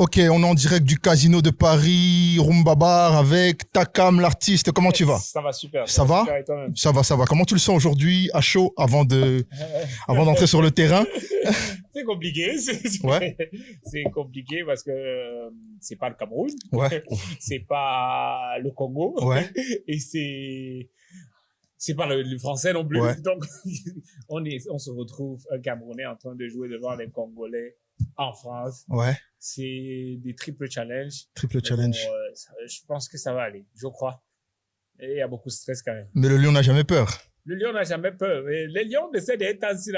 Ok, on est en direct du Casino de Paris, Rumba Bar avec Takam, l'artiste. Comment tu vas? Ça va super. Ça va? Super et toi-même? Ça va, ça va. Comment tu le sens aujourd'hui, à chaud, avant d'entrer sur le terrain? C'est compliqué. Ouais. C'est compliqué parce que c'est pas le Cameroun. Ouais. C'est pas le Congo. Ouais. Et c'est pas le français non plus. Ouais. Donc, on se retrouve un Camerounais en train de jouer devant les Congolais en France. Ouais. C'est des triple challenges. Triple challenge. Bon, je pense que ça va aller, je crois. Et il y a beaucoup de stress quand même. Mais le lion n'a jamais peur. Le lion n'a jamais peur. Et les lions essaient d'être ainsi là.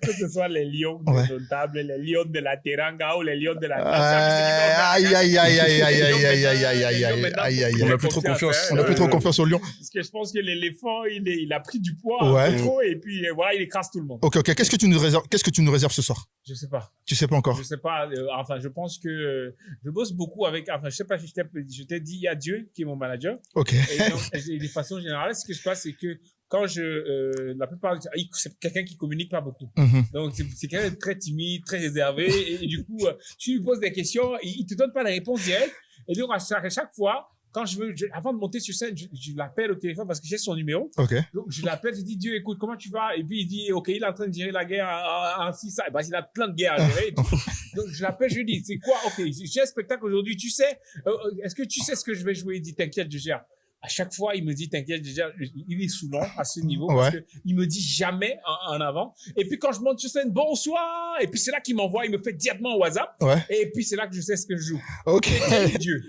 Que ce soit les lions notables, les lions de la Teranga ou les lions de la Aïe, aïe, aïe, aïe, aïe, aïe, aïe, aïe, aïe, aïe, aïe, aïe. On n'a plus trop confiance. On n'a plus trop confiance au lion. Parce que je pense que l'éléphant, il a pris du poids un peu trop et puis voilà, il écrase tout le monde. Ok. Qu'est-ce que tu nous réserves ce soir? Je sais pas. Tu sais pas encore? Je sais pas. Enfin, je pense que je bosse beaucoup avec. Enfin, je sais pas si je t'ai dit, il y a Dieu qui est mon manager. Ok. Et donc, de façon générale, ce que je passe, c'est que quand la plupart du temps, c'est quelqu'un qui communique pas beaucoup. Donc, c'est quelqu'un de très timide, très réservé. Et du coup, tu lui poses des questions, il te donne pas la réponse directe. Et donc, à chaque fois, quand avant de monter sur scène, je l'appelle au téléphone parce que j'ai son numéro. Ok. Donc, je l'appelle, je dis, Dieu, écoute, comment tu vas? Et puis, il dit, OK, il est en train de gérer la guerre en 6 ans. Il a plein de guerres à gérer. Donc, je l'appelle, je lui dis, c'est quoi? OK, j'ai un spectacle aujourd'hui, tu sais, est-ce que tu sais ce que je vais jouer? Il dit, t'inquiète, je gère. À chaque fois, il me dit, t'inquiète, déjà, il est saoulant à ce niveau parce que il me dit jamais en avant. Et puis, quand je monte sur scène, bonsoir. Et puis, c'est là qu'il m'envoie, il me fait directement au WhatsApp. Ouais. Et puis, c'est là que je sais ce que je joue. Ok. Dieu.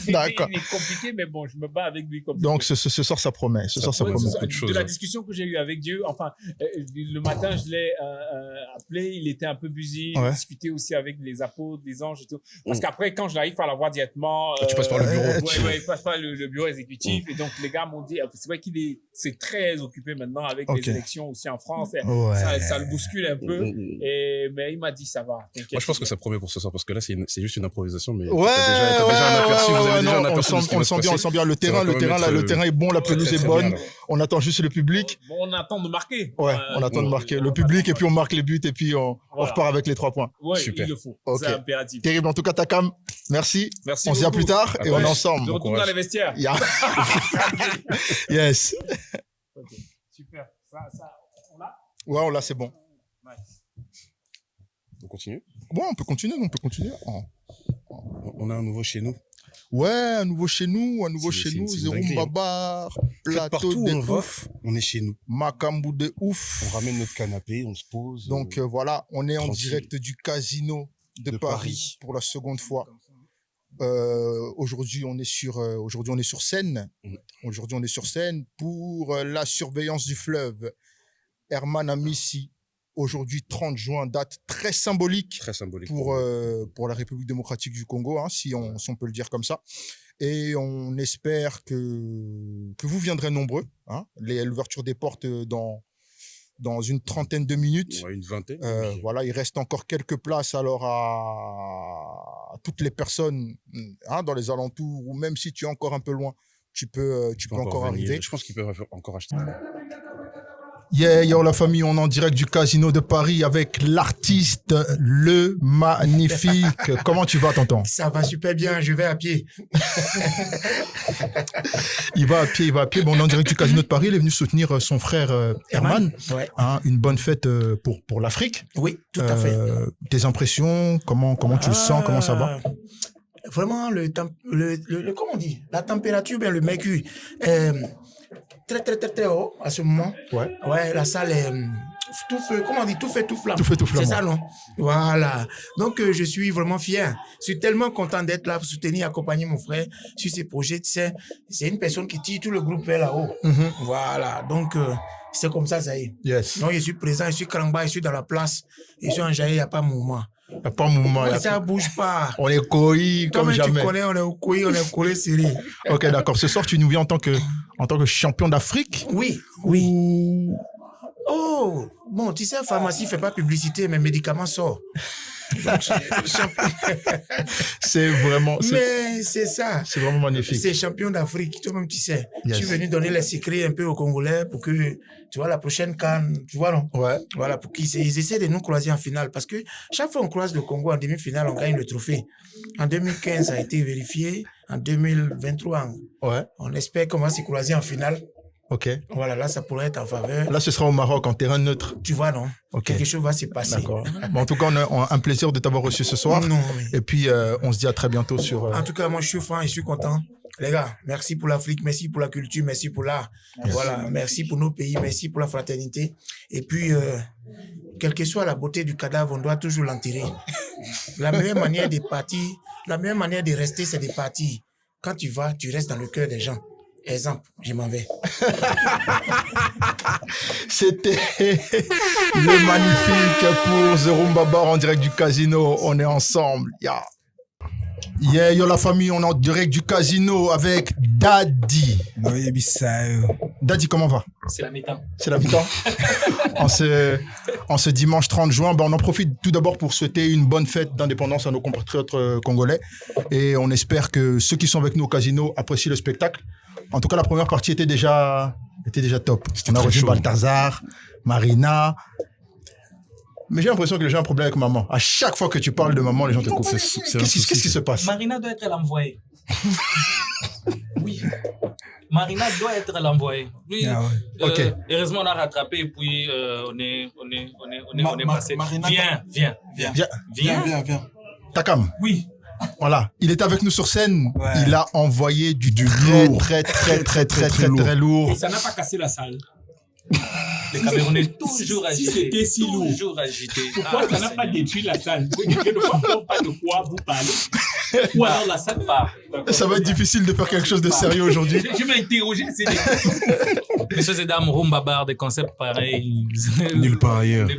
D'accord. Il est compliqué, mais bon, je me bats avec lui comme ça. Donc, ce soir, ça promet. Ce soir, ça promet beaucoup de choses. De la discussion que j'ai eue avec Dieu, enfin, le matin, je l'ai appelé, il était un peu busy. Il discutait aussi avec les apôtres, les anges et tout. Parce qu'après, quand je n'arrive pas à la voir directement, tu passes par le bureau. Ouais, il passe par le bureau exécutif. Et donc, les gars m'ont dit, c'est vrai c'est très occupé maintenant avec les élections aussi en France. Ça le bouscule un peu. Mais il m'a dit, ça va. Moi, je pense que ça promet pour ce soir parce que là, c'est juste une improvisation. Mais t'as déjà un aperçu. Vous avez déjà un aperçu. On le sent bien. Le terrain est bon, la pelouse est bonne. On attend juste le public. On attend de marquer. Ouais, on attend de marquer le public et puis on marque les buts et puis on repart avec les 3 points. Ouais, super. Il le faut. C'est impératif. Terrible. En tout cas, Takam, merci. Merci. On se dit à plus tard et on est ensemble. Je retourne dans les vestiaires. Yes. Ok, super. Ça, on l'a? Ouais, on l'a, c'est bon. Nice. On continue? Ouais, on peut continuer. On a un nouveau chez nous. Ouais, un nouveau chez nous, Rumba Bar, plateau de ouf. On est chez nous. Macambou de ouf. On ramène notre canapé, on se pose. Donc voilà, on est en tranquille. direct du Casino de Paris pour la seconde fois. Aujourd'hui on est sur scène. Aujourd'hui on est sur scène pour la surveillance du fleuve. Herman Amissi. Aujourd'hui 30 juin, date très symbolique pour la République démocratique du Congo, hein, si on peut le dire comme ça. Et on espère que vous viendrez nombreux. Hein, l'ouverture des portes dans une trentaine de minutes. Ouais, une vingtaine. Voilà, il reste encore quelques places alors à toutes les personnes dans les alentours, ou même si tu es encore un peu loin, tu peux encore arriver. Je pense qu'ils peuvent encore acheter. Yeah, yo la famille, on est en direct du Casino de Paris avec l'artiste Le Magnifique. Comment tu vas, tonton? Ça va super bien, je vais à pied. Il va à pied. Bon, on est en direct du Casino de Paris, il est venu soutenir son frère Herman. Ouais. Hein, une bonne fête pour l'Afrique. Oui, tout à fait. Tes impressions, comment tu le sens, comment ça va? Vraiment, comment on dit? La température, bien le mercure. Très haut à ce moment. Ouais, la salle est tout feu, comment on dit, tout fait tout flamme. C'est ça, non? Voilà. Donc, je suis vraiment fier. Je suis tellement content d'être là pour soutenir, accompagner mon frère sur ses projets. Tu sais, c'est une personne qui tire tout le groupe vers là-haut. Voilà. Donc, c'est comme ça y est. Yes. Donc, je suis présent, je suis Krangba, je suis dans la place, je suis enjaillé, il n'y a pas de mouvement. Il n'y a pas de mouvement. Ça bouge pas. On est collés comme jamais. Tu connais, on est collés, on est collés serrés. Ok, d'accord. Ce soir, tu nous viens en tant que champion d'Afrique? Oui. Oh, bon, tu sais, pharmacie fait pas publicité, mais médicaments sortent. C'est vraiment... Mais c'est ça. C'est vraiment magnifique. C'est champion d'Afrique, toi-même tu sais. Yes. Je suis venu donner les secrets un peu aux Congolais pour que, tu vois, la prochaine CAN, tu vois, non? Ouais. Voilà, pour qu'ils essaient de nous croiser en finale. Parce que chaque fois qu'on croise le Congo en demi-finale, on gagne le trophée. En 2015, ça a été vérifié. En 2023, Ouais. on espère qu'on va se croiser en finale. Ok. Voilà, là, ça pourrait être en faveur. Là, ce sera au Maroc, en terrain neutre. Tu vois, non? Ok. Quelque chose va se passer. D'accord. Bon, en tout cas, on a un plaisir de t'avoir reçu ce soir. Non, mais... Et puis, on se dit à très bientôt sur... En tout cas, moi, je suis franc et je suis content. Les gars, merci pour l'Afrique, merci pour la culture, merci pour l'art. Voilà, merci pour nos pays, merci pour la fraternité. Et puis, quelle que soit la beauté du cadavre, on doit toujours l'enterrer. La meilleure manière de partir, la meilleure manière de rester, c'est de partir. Quand tu vas, tu restes dans le cœur des gens. Exemple, je m'en vais. C'était le magnifique pour The Room Babar en direct du casino. On est ensemble. Yeah, yo la famille, on est en direct du casino avec Daddy. Daddy, comment va? C'est la mi-temps. C'est la mi-temps. en ce dimanche 30 juin, on en profite tout d'abord pour souhaiter une bonne fête d'indépendance à nos compatriotes congolais. Et on espère que ceux qui sont avec nous au casino apprécient le spectacle. En tout cas, la première partie était déjà top. On a reçu Balthazar, Marina. Mais j'ai l'impression que les gens ont un problème avec maman. À chaque fois que tu parles de maman, les gens te coupent. Qu'est-ce qui se passe? Marina doit être l'envoyée. Oui. Marina doit être l'envoyée. Oui. Ah ouais. Ok. Heureusement, on a rattrapé et puis on est passé. Viens. Takam. Oui. Voilà, il est avec nous sur scène. Ouais. Il a envoyé du très lourd. Et ça n'a pas cassé la salle. Les Camerounais toujours agités. C'était si lourd. Toujours agités. Pourquoi ça n'a pas détruit la salle? Je ne vois pas de quoi vous parlez. Ou alors la salle part. Ça va être difficile de faire quelque chose de sérieux aujourd'hui. Je vais interroger. Messieurs et dames, Room Babar, des concepts pareils. Nulle part ailleurs.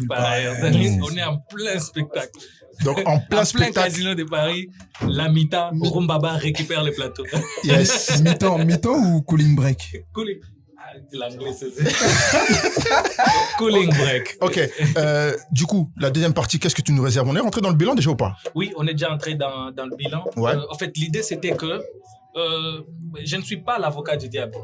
On est en plein spectacle. Donc, en plein spectacle. Casino de Paris, la mi-temps, Room Babar récupère le plateau. Yes. Mi-temps ou cooling break? Cooling. L'anglais, c'est cooling break. Ok. Du coup, la deuxième partie, qu'est-ce que tu nous réserves? On est rentré dans le bilan déjà ou pas? Oui, on est déjà entré dans le bilan. Ouais. En fait, l'idée, c'était que je ne suis pas l'avocat du diable.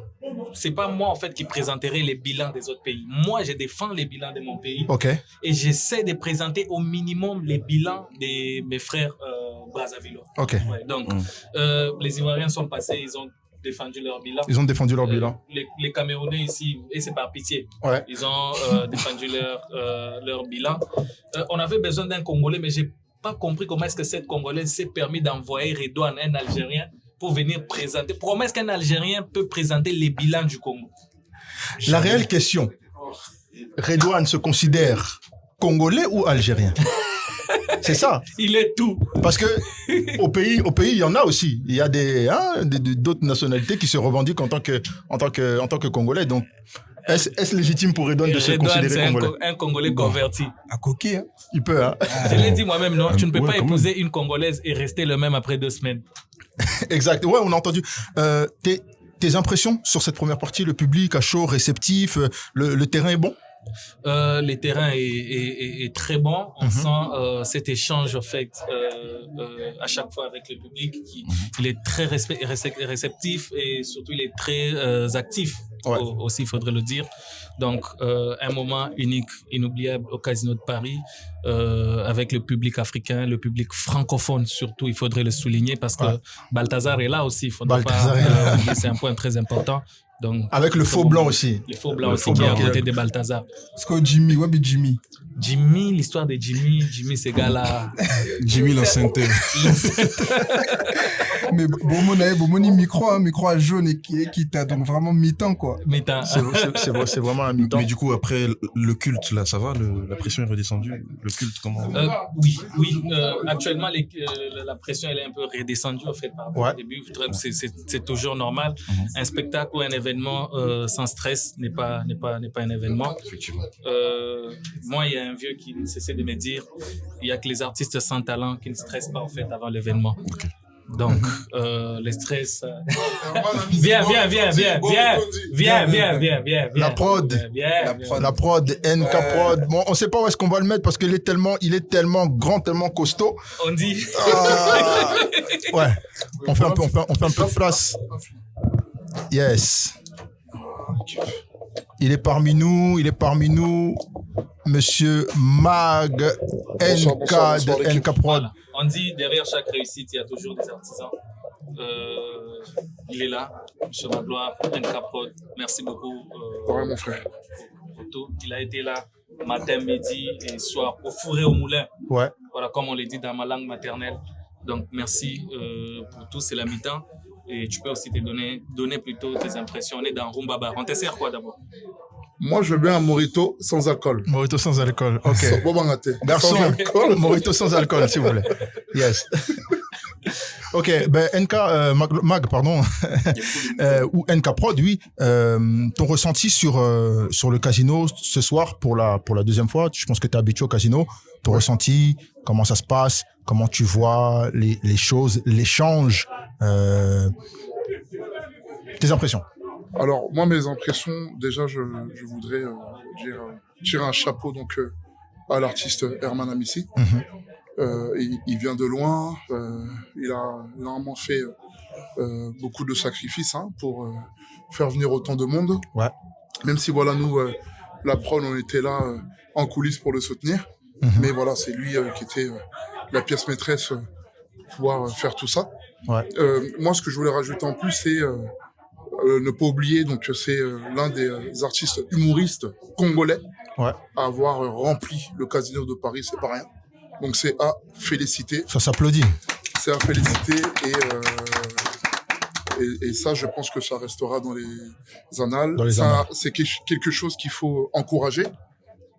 C'est pas moi, en fait, qui présenterai les bilans des autres pays. Moi, je défends les bilans de mon pays. Ok. Et j'essaie de présenter au minimum les bilans de mes frères brassavillois. Ok. Ouais, donc, les Ivoiriens sont passés, ils ont défendu leur bilan. Ils ont défendu leur bilan. Les Camerounais ici, et c'est par pitié, ouais. Ils ont défendu leur bilan. On avait besoin d'un Congolais, mais j'ai pas compris comment est-ce que cette Congolaise s'est permis d'envoyer Redouane, un Algérien, pour venir présenter. Comment est-ce qu'un Algérien peut présenter les bilans du Congo? La réelle question, Redouane se considère Congolais ou Algérien? C'est ça. Il est tout. Parce que au pays, il y en a aussi. Il y a d'autres nationalités qui se revendiquent en tant que Congolais. Donc, est-ce légitime pour Redouane de se considérer Congolais? C'est un Congolais converti. À coquille, hein. Il peut, hein. Je l'ai dit moi-même, non? Tu ne peux pas épouser une Congolaise et rester le même après 2 semaines. Exact. Ouais, on a entendu. Tes impressions sur cette première partie, le public à chaud, réceptif, le terrain est bon? Le terrain est très bon. On sent cet échange en fait à chaque fois avec le public. Il est très réceptif et surtout il est très actif. Ouais. Aussi, il faudrait le dire. Donc, un moment unique, inoubliable au Casino de Paris avec le public africain, le public francophone surtout, il faudrait le souligner parce que Balthazar est là aussi. Il faudrait pas oublier, c'est un point très important. Donc, avec le faux blanc aussi. Le faux blanc aussi qui est à côté de Balthazar. Est-ce que Jimmy, ouais, Jimmy. Jimmy, l'histoire de Jimmy, ce gars-là. Jimmy l'enceinteur. Mais bon, micro à jaune et qui t'a donc vraiment mi-temps, quoi. Mi-temps. C'est vraiment un mi-temps. Mais du coup, après, le culte, là, ça va? La pression est redescendue? Le culte, comment? Oui. Actuellement, la pression, elle est un peu redescendue, en fait, par rapport au début. C'est toujours normal. Un spectacle ou un événement sans stress n'est pas un événement. Effectivement. Moi, il y a un vieux qui ne cessait de me dire, il y a que les artistes sans talent qui ne stressent pas, en fait, avant l'événement. Okay. Donc, le stress. Viens. La prod, NK Prod. Bon, on sait pas où est-ce qu'on va le mettre parce qu'il est tellement grand, tellement costaud. On dit. Ouais. On fait un peu de place. Yes. Il est parmi nous, Monsieur Mag, NK de NK Prod. Voilà. On dit derrière chaque réussite, il y a toujours des artisans. Il est là, Monsieur Magloire, NK Prod. Merci beaucoup. Mon frère. Pour tout. Il a été là matin, midi et soir au four et au moulin. Ouais. Voilà, comme on le dit dans ma langue maternelle. Donc merci pour tout, c'est la mi-temps. Et tu peux aussi te donner plutôt tes impressions. On est dans Rumba Bar. On te sert quoi d'abord? Moi, je veux bien un mojito sans alcool. Mojito sans alcool, ok. Bon, garçon, mojito sans alcool, s'il vous plaît. Yes. Ok, ben NK, Mag, pardon, ou NK Prod, oui. Ton ressenti sur le casino ce soir pour la deuxième fois, je pense que tu es habitué au casino. Ton ressenti, comment ça se passe, comment tu vois les choses, l'échange, tes impressions. Alors, moi, mes impressions, déjà, je voudrais tirer un chapeau donc à l'artiste Herman Amissi. Il vient de loin, il a vraiment fait beaucoup de sacrifices pour faire venir autant de monde. Ouais. Même si, voilà, nous, la prod, on était là en coulisses pour le soutenir. Mais voilà, c'est lui qui était la pièce maîtresse pour pouvoir faire tout ça. Ouais. Moi, ce que je voulais rajouter en plus, c'est ne pas oublier, donc c'est l'un des artistes humoristes congolais à avoir rempli le Casino de Paris, c'est pas rien. Donc c'est à féliciter. Ça s'applaudit. C'est à féliciter et ça, je pense que ça restera dans les annales. C'est quelque chose qu'il faut encourager.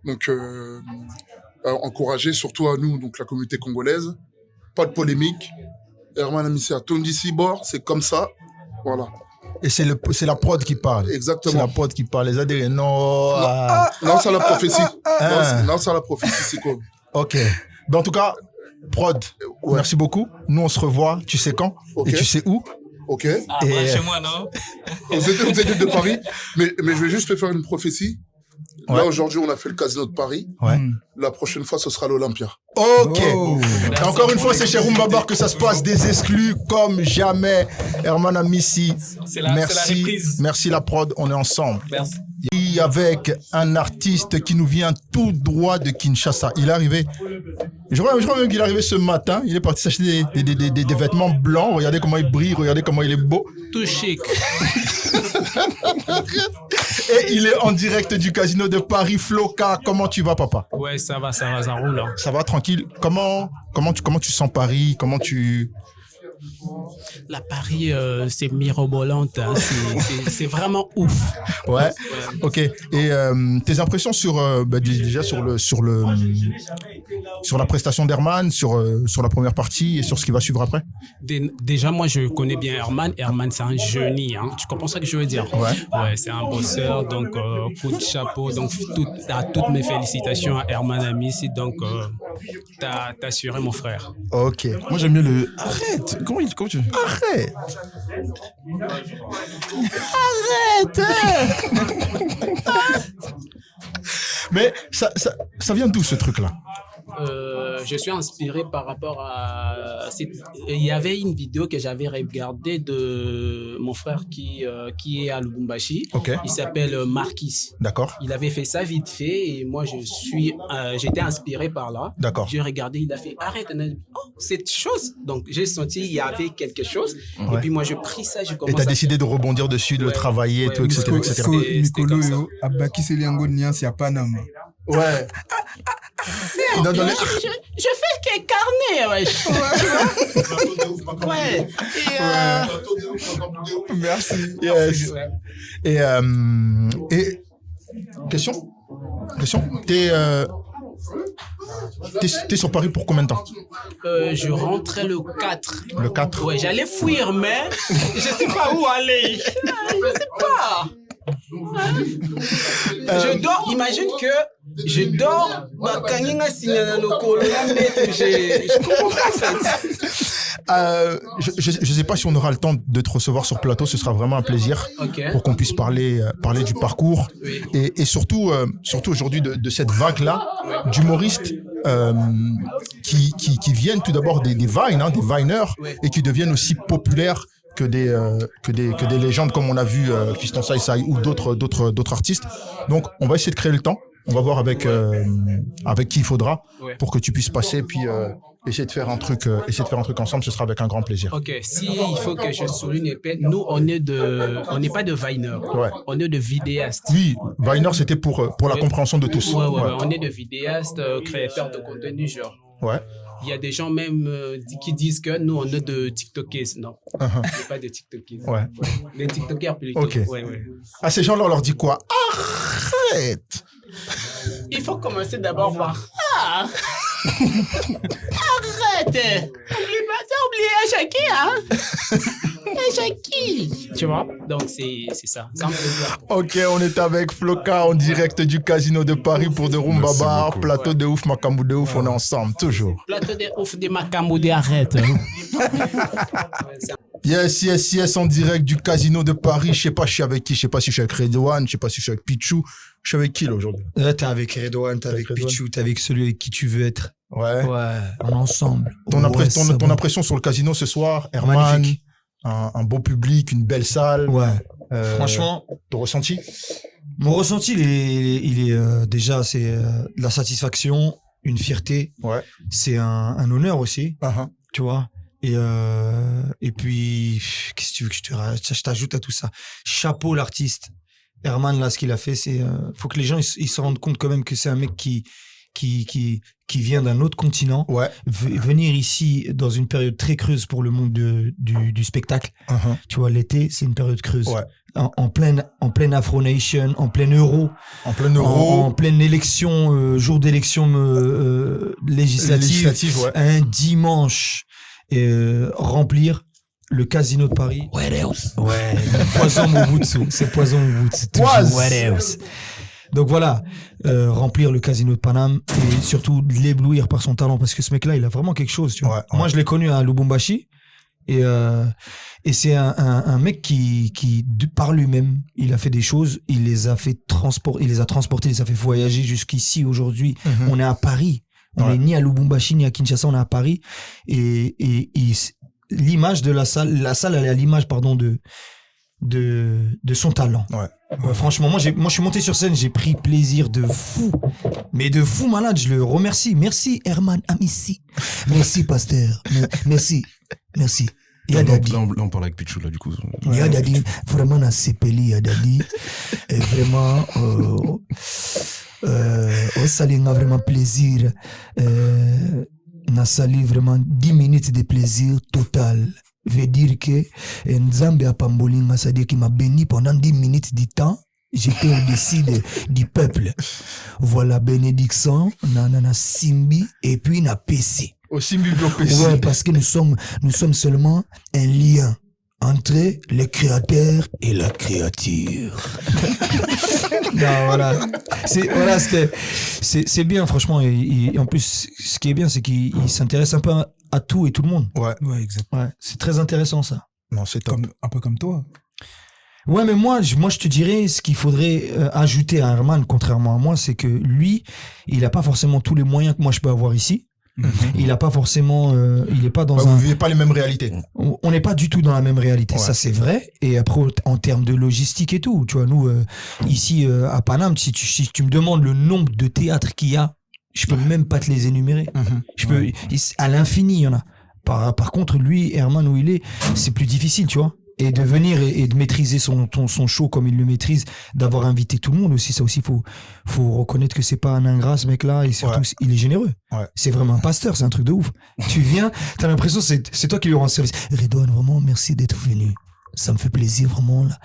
Donc encourager surtout à nous, donc la communauté congolaise. Pas de polémique. Herman Amissi a Tondi Sibor, c'est comme ça. Voilà. Et c'est la prod qui parle. Exactement. C'est la prod qui parle. Les adhérents, non. Non, c'est la prophétie. Non, c'est la prophétie, c'est quoi? Ok. Ben, en tout cas, prod, merci beaucoup. Nous, on se revoit, tu sais quand et tu sais où. Ok. Chez moi, non? Vous êtes de Paris, mais je vais juste te faire une prophétie. Là, aujourd'hui, on a fait le Casino de Paris. Ouais. La prochaine fois, ce sera l'Olympia. Ok. Encore une fois, c'est chez Rumba Bar que ça se passe, des exclus comme jamais. Herman Amissi, merci la prod, on est ensemble. Merci. Et avec un artiste qui nous vient tout droit de Kinshasa. Il est arrivé, je crois même qu'il est arrivé ce matin. Il est parti s'acheter des vêtements blancs. Regardez comment il brille, regardez comment il est beau. Tout chic. Et il est en direct du Casino de Paris. Floka, comment tu vas, papa? Ouais, ça va, ça roule. Hein. Ça va, tranquille. Comment tu sens Paris? Comment tu... La Paris, c'est mirobolante. Hein. C'est vraiment ouf. Ouais. Ok. Et tes impressions sur déjà sur la prestation d'Herman, sur la première partie et sur ce qui va suivre après? Déjà, moi, je connais bien Herman. Herman, c'est un génie. Hein. Tu comprends ce que je veux dire? Ouais, c'est un bosseur. Donc, coup de chapeau. Donc, toutes mes félicitations à Herman Amissi. Donc, t'as assuré, mon frère. Ok. Moi, j'aime mieux le... Arrête. Comment tu... Arrête. Mais ça vient d'où ce truc-là? Je suis inspiré par rapport à... Il y avait une vidéo que j'avais regardée de mon frère qui est à Lubumbashi. Okay. Il s'appelle Marquis. D'accord. Il avait fait ça vite fait et moi j'étais inspiré par là. D'accord. J'ai regardé, il a fait arrête, cette chose. Donc j'ai senti il y avait quelque chose. Et puis moi je pris ça, je commence. Et t'as décidé de rebondir dessus, de le travailler, tout, etc. Nicolo, Abaki Seliango Nias, Yapanam. Ouais. Non, je fais que carnet, ouais. Merci. Yes. Et question. T'es sur Paris pour combien de temps? Je rentrais le 4. Le 4? Ouais, j'allais fuir, mais je sais pas où aller. Je sais pas. Je dors, imagine que je dors, je comprends pas en fait. Je ne sais pas si on aura le temps de te recevoir sur plateau. Ce sera vraiment un plaisir pour qu'on puisse parler du parcours et surtout aujourd'hui de cette vague-là d'humoristes qui viennent tout d'abord des vines, des vineurs, et qui deviennent aussi populaires que des légendes comme on a vu Fiston Sai ou d'autres artistes. Donc on va essayer de créer le temps. On va voir avec qui il faudra pour que tu puisses passer puis essayer de faire un truc ensemble. Ce sera avec un grand plaisir. Ok, si il faut que je souligne, nous on n'est pas de vineurs, on est de vidéastes. Oui, Viner c'était pour la compréhension de tous. Ouais. On est de vidéastes, créateurs de contenu genre. Ouais. Il y a des gens même qui disent que nous, on est de TikTokers. Non, on n'est pas de TikTokers. Ouais. Des TikTokers plutôt. Ok. Ouais. À ces gens-là, on leur dit quoi? Arrête! Il faut commencer d'abord par... Arrête! T'as oublié Jackie, hein? Jackie! Tu vois? Donc, c'est ça. C'est un plaisir. Ok, on est avec Floka en direct du Casino de Paris pour de Rumba Bar. Plateau de ouf, Makambo de ouf, on est ensemble, toujours. Plateau de ouf, de Makambo de arrête. Yes, en direct du Casino de Paris. Je sais pas, je suis avec qui. Je sais pas si je suis avec Redouane, je sais pas si je suis avec Pichou. Je suis avec qui là aujourd'hui? Là, t'es avec Redouane, t'es avec Pichou, t'es avec celui avec qui tu veux être. Ouais. On est ensemble. Ton impression sur le Casino ce soir, Herman, un beau public, une belle salle. Ouais. Franchement. Ton ressenti? Mon ressenti, il est déjà, c'est de la satisfaction, une fierté. Ouais. C'est un honneur aussi. Tu vois? Et puis, qu'est-ce que tu veux que je t'ajoute à tout ça? Chapeau l'artiste. Herman, là, ce qu'il a fait, c'est, faut que les gens, ils se rendent compte quand même que c'est un mec qui vient d'un autre continent. Ouais. Venir ici dans une période très creuse pour le monde du spectacle. Tu vois, l'été, c'est une période creuse. Ouais. En pleine Afro Nation, en plein euro. En pleine élection, jour d'élection législative. Ouais. Un dimanche. Remplir le Casino de Paris. Ouais, Poison Mobutu. C'est Poison Mobutu. Donc voilà, remplir le Casino de Paname et surtout l'éblouir par son talent, parce que ce mec-là, il a vraiment quelque chose. Tu vois. Moi, je l'ai connu à Lubumbashi et c'est un mec qui par lui-même, il a fait des choses, il les a transporter, il les a fait voyager jusqu'ici aujourd'hui. On est à Paris. On est ni à Lubumbashi ni à Kinshasa, on est à Paris. Et l'image de la salle elle est à l'image, de son talent. Franchement, moi je suis monté sur scène, j'ai pris plaisir de fou. Mais de fou malade, je le remercie. Merci Herman Amissi. Merci Pasteur. Merci. Là, on parle avec Pichou, là, du coup. Yadadi, vraiment, on a sépeli Yadadi. Et vraiment, ça a vraiment plaisir. On a sali vraiment 10 minutes de plaisir total. Veut dire que Nzambe a Pambolinga, c'est-à-dire qu'il m'a béni pendant 10 minutes du temps. J'étais au-dessus du peuple. Voilà, bénédiction, na Simbi, et puis na PC. Au Simbi PC. Ouais, parce que nous sommes seulement un lien entre le créateur et la créature. Non, voilà. C'est bien, franchement. Et en plus, ce qui est bien, c'est qu'il s'intéresse un peu à tout et tout le monde. Ouais, exactement. Ouais, c'est très intéressant, ça. Non, c'est top. Un peu comme toi. Ouais, mais moi, je te dirais, ce qu'il faudrait ajouter à Herman, contrairement à moi, c'est que lui, il n'a pas forcément tous les moyens que moi je peux avoir ici. Il n'a pas forcément, il n'est pas dans Vous vivez pas les mêmes réalités. On n'est pas du tout dans la même réalité, ça c'est vrai. Et après, en termes de logistique et tout, tu vois, nous ici à Paname, si tu me demandes le nombre de théâtres qu'il y a, je peux même pas te les énumérer. Je peux à l'infini, il y en a. Par contre, lui, Herman, où il est, c'est plus difficile, tu vois. Et de venir et de maîtriser son show comme il le maîtrise, d'avoir invité tout le monde aussi, ça aussi, faut reconnaître que c'est pas un ingrat, ce mec-là, et surtout, il est généreux. C'est vraiment un pasteur, c'est un truc de ouf. Tu viens, t'as l'impression c'est toi qui lui rends service. Redouane, vraiment, merci d'être venu. Ça me fait plaisir, vraiment, là.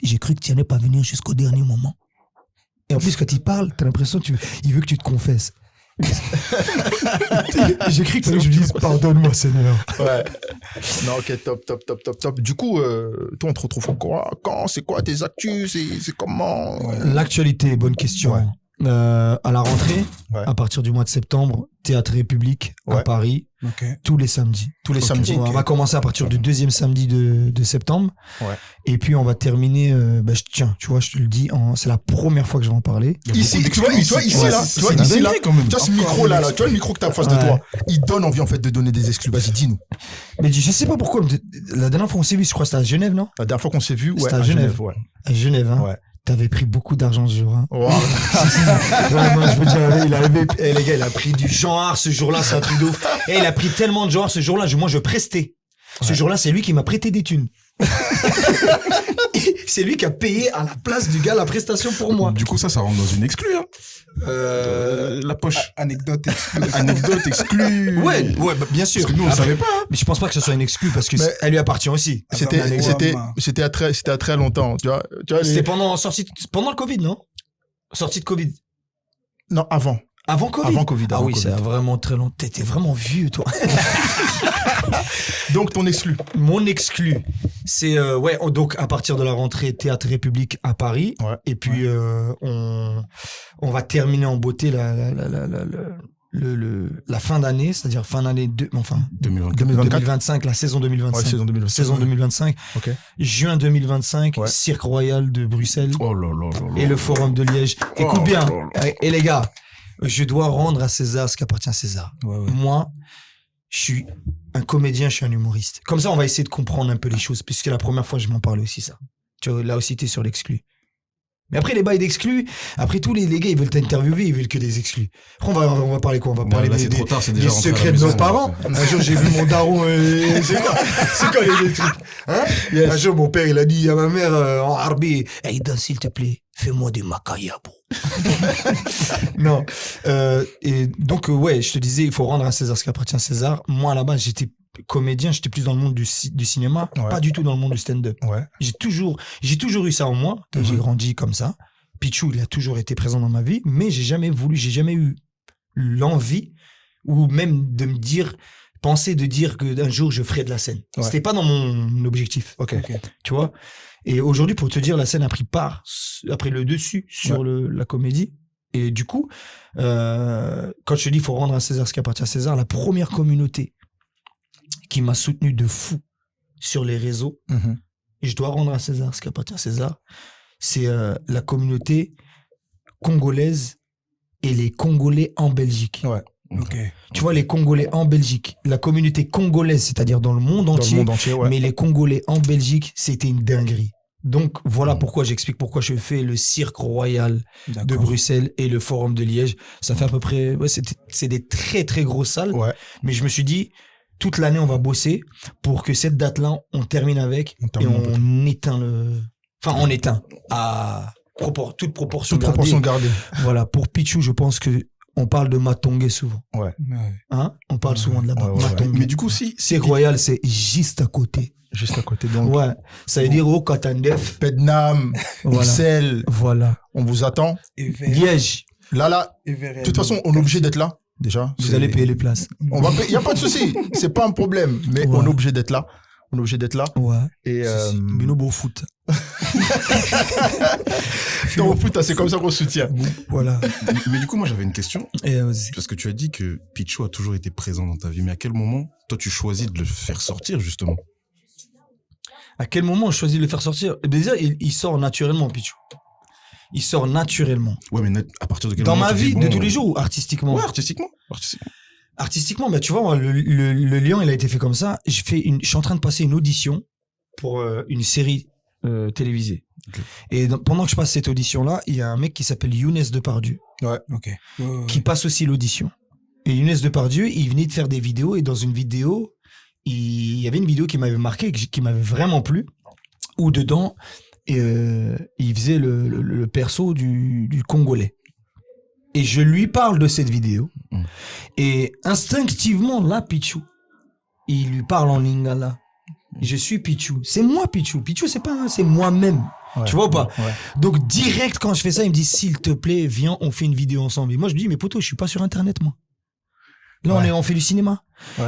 J'ai cru que tu n'allais pas venir jusqu'au dernier moment. Et en plus, quand il parle, t'as l'impression il veut que tu te confesses. J'ai cru que je lui dise pardonne-moi Seigneur. Ouais. Non, ok, top. Du coup, toi on te retrouve quand? C'est quoi tes actus? C'est comment? L'actualité, bonne question. À la rentrée, à partir du mois de septembre, Théâtre République à Paris, tous les samedis. Tous les samedis. On va commencer à partir du deuxième samedi de septembre. Et puis on va terminer. Tiens, tu vois, je te le dis, c'est la première fois que je vais en parler. Ici, tu vois, ici là, tu vois ce micro là, tu vois le micro que t'as en face de toi. Il donne envie en fait de donner des exclus. Vas-y, dis-nous. Mais je sais pas pourquoi. La dernière fois qu'on s'est vu, je crois que c'était à Genève, non? La dernière fois qu'on s'est vu, c'était à Genève. À Genève, hein. T'avais pris beaucoup d'argent ce jour. Hein. Wow. Vraiment, je veux dire, il arrivé, les gars, il a pris du genre ce jour-là, c'est un truc de ouf. Et il a pris tellement de genre ce jour-là, moi je prestais. Ce jour-là, c'est lui qui m'a prêté des thunes. C'est lui qui a payé à la place du gars la prestation pour moi. Du coup, ça rentre dans une exclue, hein. La poche. Anecdote exclue. Ouais, bah, bien sûr. Parce que nous, on savait pas. Hein. Mais je pense pas que ce soit une exclue parce que elle lui appartient aussi. C'était à très longtemps, tu vois. C'était pendant le Covid, non? Sortie de Covid. Non, avant. Avant Covid. Ah oui, c'est vraiment très long. T'étais vraiment vieux, toi. Donc, ton exclu. Mon exclu, c'est, donc, à partir de la rentrée, Théâtre République à Paris. Et puis, on va terminer en beauté la fin d'année, c'est-à-dire fin d'année 2025, la saison 2025. Saison 2025. Juin 2025, Cirque Royal de Bruxelles. Et le Forum de Liège. Écoute bien. Et les gars, je dois rendre à César ce qui appartient à César. Moi, je suis un comédien, je suis un humoriste. Comme ça, on va essayer de comprendre un peu les choses, puisque la première fois, je m'en parlais aussi, ça. Tu vois, là aussi, t'es sur l'exclu. Mais après, les bails d'exclus, après tous les gars, ils veulent t'interviewer, ils veulent que des exclus. Après, on va parler quoi? On va parler des secrets de nos parents. Un jour, j'ai vu mon daron, c'est quoi les trucs? Hein? Un jour, mon père, il a dit à ma mère, en Arbi, Aïda, s'il te plaît, fais-moi du macayabo. Non. Et donc, je te disais, il faut rendre à César ce qui appartient à César. Moi, à la base, j'étais comédien, j'étais plus dans le monde du cinéma, pas du tout dans le monde du stand-up. J'ai toujours eu ça en moi. J'ai grandi comme ça. Pichou, il a toujours été présent dans ma vie, mais j'ai jamais eu l'envie ou même de me penser de dire que d'un jour je ferai de la scène. C'était pas dans mon objectif. Tu vois? Et aujourd'hui, pour te dire, la scène a pris après le dessus sur la comédie. Et du coup, quand je te dis, il faut rendre à César ce qui appartient à César, la première communauté qui m'a soutenu de fou sur les réseaux, et je dois rendre à César ce qui appartient à César, c'est la communauté congolaise et les Congolais en Belgique. Tu vois, les Congolais en Belgique, la communauté congolaise, c'est-à-dire dans le monde entier, mais les Congolais en Belgique, c'était une dinguerie. Donc, voilà pourquoi j'explique pourquoi je fais le Cirque Royal de Bruxelles et le Forum de Liège. Ça fait à peu près... c'est des très, très grosses salles. Mais je me suis dit, toute l'année, on va bosser pour que cette date-là, on termine avec et on éteint Enfin, on éteint à toute proportion gardée. Voilà, pour Pichou, je pense que on parle de Matongé souvent. Hein? On parle souvent de là-bas. Mais du coup, Cirque Royal, c'est juste à côté. Juste à côté, donc. Ça veut dire au Katandef. Pednam, Excel. Voilà. On vous attend. Liège. Là. De toute façon, on est obligé d'être là, déjà. Vous allez payer les places. Il n'y a pas de souci. C'est pas un problème. Mais on est obligé d'être là. Et Bino beau foot. Au foot, c'est comme ça qu'on soutient. Voilà. Mais du coup, moi, j'avais une question. Parce que tu as dit que Pichou a toujours été présent dans ta vie. Mais à quel moment, toi, tu choisis de le faire sortir, justement? À quel moment je choisis de le faire sortir? Déjà, il sort naturellement, Pichou. Il sort naturellement. Ouais, mais à partir de quel moment? Dans ma vie dis, de tous les jours, ou artistiquement? Ouais, artistiquement. Artistiquement, mais tu vois, moi, le Lion, il a été fait comme ça. Je suis en train de passer une audition pour une série télévisée. Et pendant que je passe cette audition-là, il y a un mec qui s'appelle Younes Depardieu. Qui passe aussi l'audition. Et Younes Depardieu, il venait de faire des vidéos, et dans une vidéo, il y avait une vidéo qui m'avait marqué, qui m'avait vraiment plu, où dedans, il faisait le perso du Congolais. Et je lui parle de cette vidéo. Et instinctivement, là, Pichou, il lui parle en lingala. Je suis Pichou. C'est moi, Pichou. Pichou, c'est moi-même. Tu vois ou pas? Donc, direct, quand je fais ça, il me dit, s'il te plaît, viens, on fait une vidéo ensemble. Et moi, je lui dis, mais poto, je suis pas sur Internet, moi. Là, on fait du cinéma.